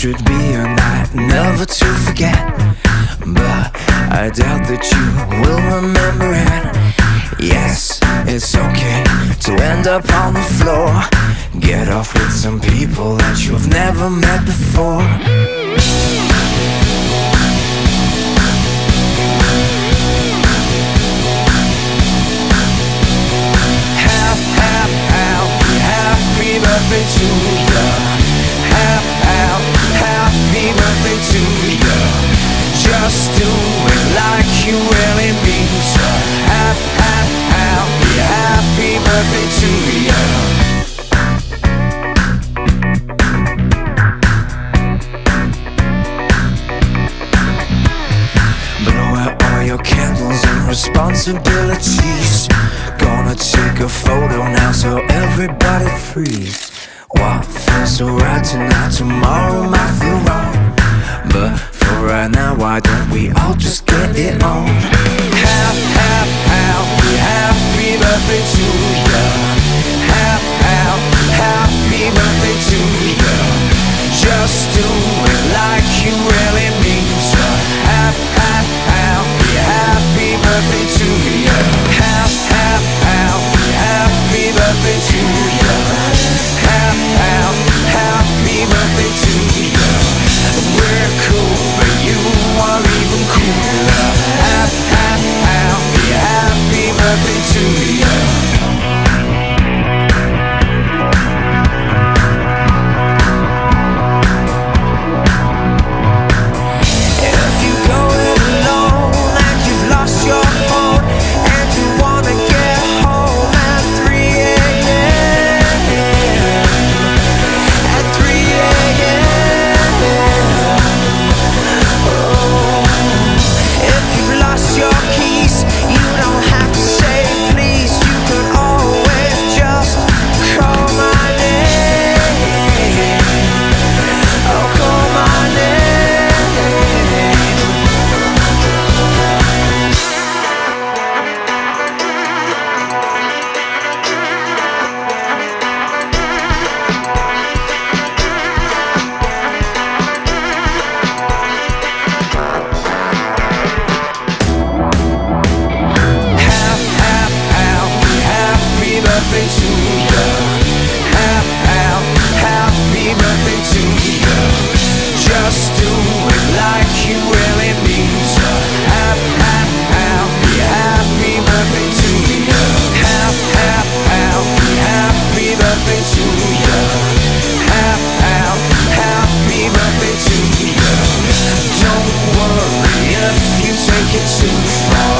should be a night never to forget, but I doubt that you will remember it. Yes, it's okay to end up on the floor. Get off with some people that you've never met before. Happy birthday to you. Happy birthday to you. Just do it like you really mean so. Happy birthday to you. Blow out all your candles and responsibilities. Gonna take a photo now so everybody freeze. What feels so right tonight, tomorrow might feel wrong, but for right now, why don't we all just get it on? Happy birthday to you. Happy birthday to you. Just do it like you really mean so. Happy birthday to you. Happy birthday to you. Happy birthday to you. We're cool, but you are even cooler. Happy birthday to you. Happy birthday to you. Just do it like you really mean so. Happy birthday to you. Happy birthday to you. Happy birthday to you. Don't worry if you take it too far.